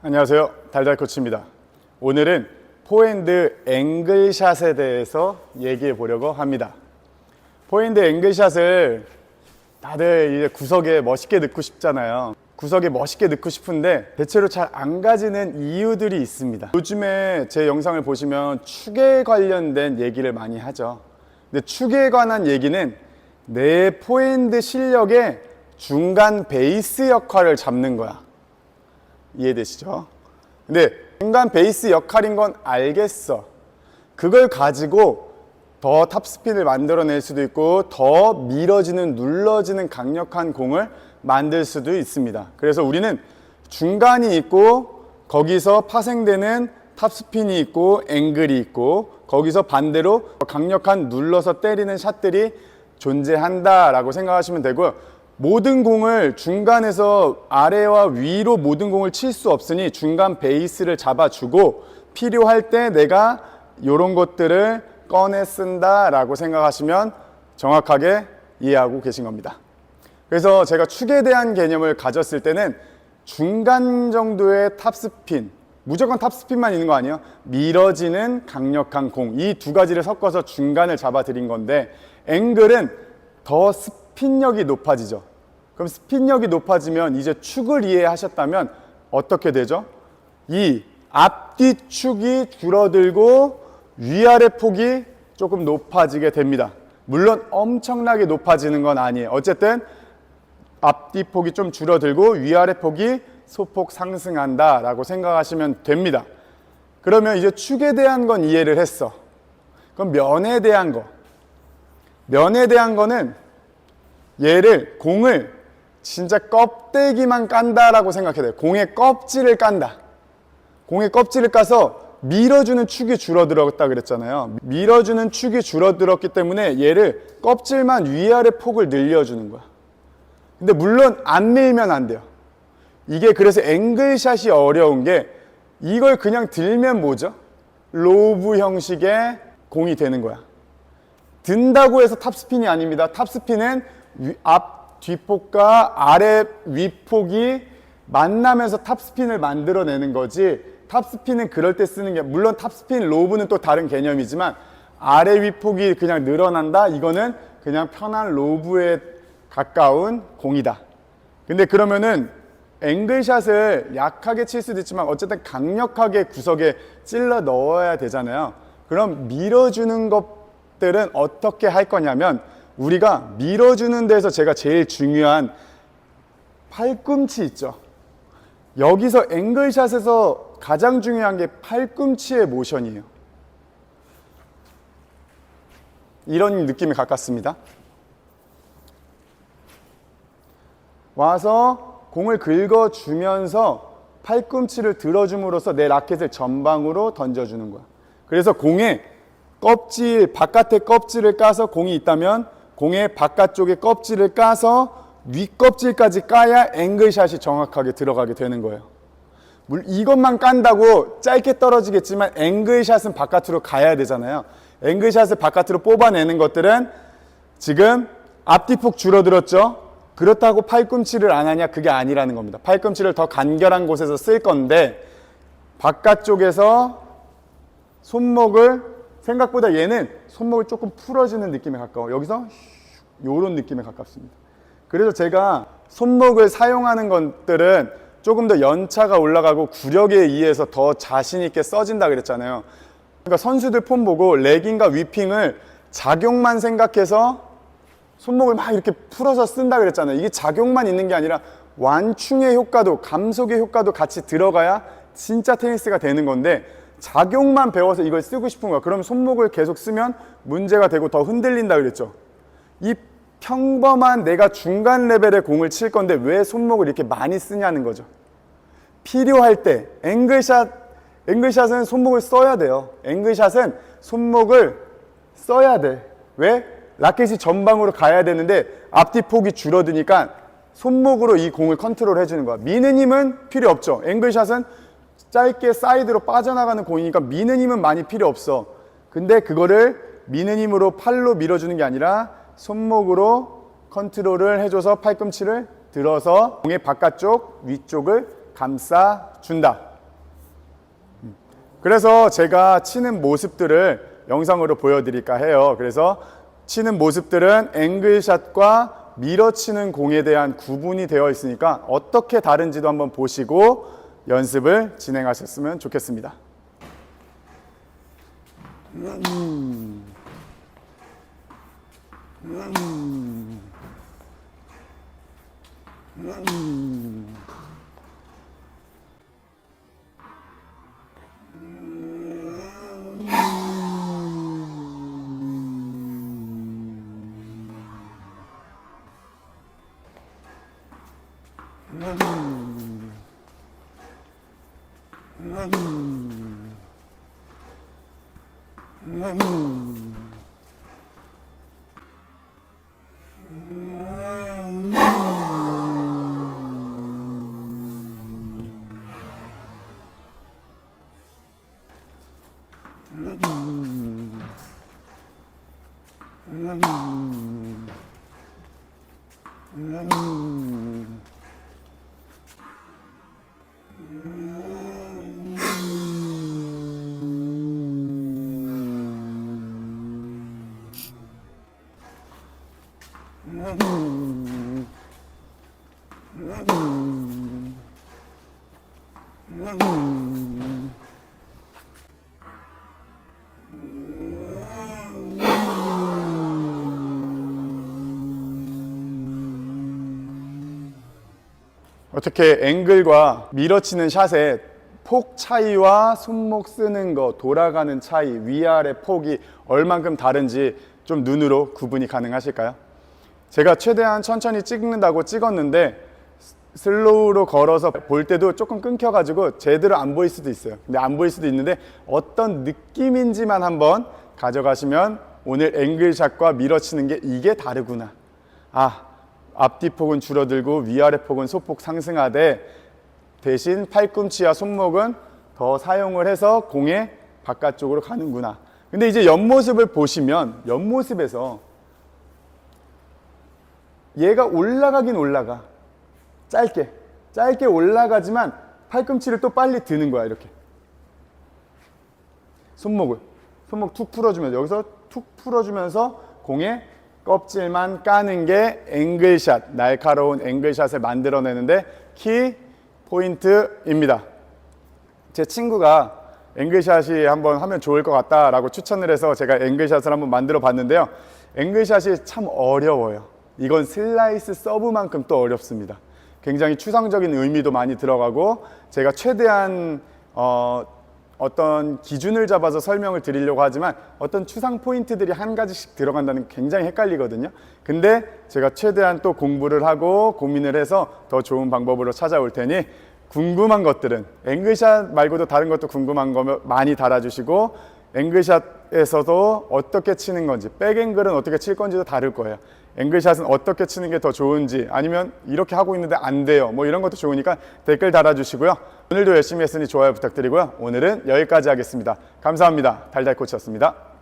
안녕하세요, 달달코치입니다. 오늘은 포핸드 앵글샷에 대해서 얘기해 보려고 합니다. 포핸드 앵글샷을 다들 이제 구석에 멋있게 넣고 싶잖아요. 구석에 멋있게 넣고 싶은데 대체로 잘 안 가지는 이유들이 있습니다. 요즘에 제 영상을 보시면 축에 관련된 얘기를 많이 하죠. 근데 축에 관한 얘기는 내 포핸드 실력의 중간 베이스 역할을 잡는 거야. 이해되시죠? 근데 중간 베이스 역할인 건 알겠어. 그걸 가지고 더 탑스핀을 만들어낼 수도 있고 더 밀어지는 눌러지는 강력한 공을 만들 수도 있습니다. 그래서 우리는 중간이 있고 거기서 파생되는 탑스핀이 있고 앵글이 있고 거기서 반대로 강력한 눌러서 때리는 샷들이 존재한다라고 생각하시면 되고요. 모든 공을 중간에서 아래와 위로 모든 공을 칠 수 없으니 중간 베이스를 잡아주고 필요할 때 내가 이런 것들을 꺼내 쓴다 라고 생각하시면 정확하게 이해하고 계신 겁니다. 그래서 제가 축에 대한 개념을 가졌을 때는 중간 정도의 탑스핀, 무조건 탑스핀만 있는 거 아니에요? 밀어지는 강력한 공, 이 두 가지를 섞어서 중간을 잡아 드린 건데, 앵글은 더 스핀력이 높아지죠. 그럼 스핀력이 높아지면 이제 축을 이해하셨다면 어떻게 되죠? 이 앞뒤 축이 줄어들고 위아래 폭이 조금 높아지게 됩니다. 물론 엄청나게 높아지는 건 아니에요. 어쨌든 앞뒤 폭이 좀 줄어들고 위아래 폭이 소폭 상승한다 라고 생각하시면 됩니다. 그러면 이제 축에 대한 건 이해를 했어. 그럼 면에 대한 거. 면에 대한 거는 얘를 공을 진짜 껍데기만 깐다라고 생각해야 돼요. 공의 껍질을 깐다. 공의 껍질을 까서 밀어주는 축이 줄어들었다 그랬잖아요. 밀어주는 축이 줄어들었기 때문에 얘를 껍질만 위아래 폭을 늘려주는 거야. 근데 물론 안 밀면 안 돼요. 이게 그래서 앵글샷이 어려운 게 이걸 그냥 들면 뭐죠? 로브 형식의 공이 되는 거야. 든다고 해서 탑스핀이 아닙니다. 탑스핀은 앞 뒷폭과 아래 윗폭이 만나면서 탑스핀을 만들어내는 거지, 탑스핀은 그럴 때 쓰는 게, 물론 탑스핀, 로브는 또 다른 개념이지만 아래 윗폭이 그냥 늘어난다? 이거는 그냥 편한 로브에 가까운 공이다. 근데 그러면은 앵글샷을 약하게 칠 수도 있지만 어쨌든 강력하게 구석에 찔러 넣어야 되잖아요. 그럼 밀어주는 것들은 어떻게 할 거냐면, 우리가 밀어주는 데서 제가 제일 중요한 팔꿈치 있죠. 여기서 앵글샷에서 가장 중요한 게 팔꿈치의 모션이에요. 이런 느낌에 가깝습니다. 와서 공을 긁어주면서 팔꿈치를 들어줌으로써 내 라켓을 전방으로 던져주는 거야. 그래서 공의 껍질, 바깥의 껍질을 까서 공이 있다면 공의 바깥쪽의 껍질을 까서 윗껍질까지 까야 앵글샷이 정확하게 들어가게 되는 거예요. 이것만 깐다고 짧게 떨어지겠지만 앵글샷은 바깥으로 가야 되잖아요. 앵글샷을 바깥으로 뽑아내는 것들은 지금 앞뒤폭 줄어들었죠? 그렇다고 팔꿈치를 안 하냐? 그게 아니라는 겁니다. 팔꿈치를 더 간결한 곳에서 쓸 건데, 바깥쪽에서 손목을, 생각보다 얘는 손목을 조금 풀어주는 느낌에 가까워. 여기서 요런 느낌에 가깝습니다. 그래서 제가 손목을 사용하는 것들은 조금 더 연차가 올라가고 구력에 의해서 더 자신 있게 써진다 그랬잖아요. 그러니까 선수들 폼 보고 레깅과 위핑을 작용만 생각해서 손목을 막 이렇게 풀어서 쓴다 그랬잖아요. 이게 작용만 있는 게 아니라 완충의 효과도, 감속의 효과도 같이 들어가야 진짜 테니스가 되는 건데, 작용만 배워서 이걸 쓰고 싶은 거야. 그럼 손목을 계속 쓰면 문제가 되고 더 흔들린다 그랬죠. 이 평범한 내가 중간 레벨의 공을 칠 건데 왜 손목을 이렇게 많이 쓰냐는 거죠. 필요할 때 앵글샷은 손목을 써야 돼요. 앵글샷은 손목을 써야 돼. 왜? 라켓이 전방으로 가야 되는데 앞뒤 폭이 줄어드니까 손목으로 이 공을 컨트롤 해주는 거야. 미는 힘은 필요 없죠. 앵글샷은 짧게 사이드로 빠져나가는 공이니까 미는 힘은 많이 필요 없어. 근데 그거를 미는 힘으로 팔로 밀어주는 게 아니라 손목으로 컨트롤을 해줘서 팔꿈치를 들어서 공의 바깥쪽, 위쪽을 감싸준다. 그래서 제가 치는 모습들을 영상으로 보여드릴까 해요. 그래서 치는 모습들은 앵글샷과 밀어치는 공에 대한 구분이 되어 있으니까 어떻게 다른지도 한번 보시고 연습을 진행하셨으면 좋겠습니다. 어떻게 앵글과 밀어치는 샷의 폭 차이와 손목 쓰는 거, 돌아가는 차이, 위아래 폭이 얼만큼 다른지 좀 눈으로 구분이 가능하실까요? 제가 최대한 천천히 찍는다고 찍었는데 슬로우로 걸어서 볼 때도 조금 끊겨가지고 제대로 안 보일 수도 있어요. 근데 안 보일 수도 있는데 어떤 느낌인지만 한번 가져가시면 오늘 앵글샷과 밀어치는 게 이게 다르구나. 앞뒤 폭은 줄어들고 위아래 폭은 소폭 상승하되 대신 팔꿈치와 손목은 더 사용을 해서 공의 바깥쪽으로 가는구나. 근데 이제 옆모습을 보시면 옆모습에서 얘가 올라가긴 올라가. 짧게 올라가지만 팔꿈치를 또 빨리 드는 거야. 이렇게 손목 툭 풀어주면서 여기서 툭 풀어주면서 공의 껍질만 까는 게 앵글샷, 날카로운 앵글샷을 만들어내는데 키 포인트입니다. 제 친구가 앵글샷이 한번 하면 좋을 것 같다라고 추천을 해서 제가 앵글샷을 한번 만들어 봤는데요. 앵글샷이 참 어려워요. 이건 슬라이스 서브만큼 또 어렵습니다. 굉장히 추상적인 의미도 많이 들어가고 제가 최대한 어떤 기준을 잡아서 설명을 드리려고 하지만 어떤 추상 포인트들이 한 가지씩 들어간다는 게 굉장히 헷갈리거든요. 근데 제가 최대한 또 공부를 하고 고민을 해서 더 좋은 방법으로 찾아올 테니 궁금한 것들은 앵글샷 말고도 다른 것도 궁금한 거 많이 달아주시고 앵글샷에서도 어떻게 치는 건지 백앵글은 어떻게 칠 건지도 다를 거예요. 앵글샷은 어떻게 치는 게 더 좋은지 아니면 이렇게 하고 있는데 안 돼요 뭐 이런 것도 좋으니까 댓글 달아주시고요. 오늘도 열심히 했으니 좋아요 부탁드리고요. 오늘은 여기까지 하겠습니다. 감사합니다. 달달코치였습니다.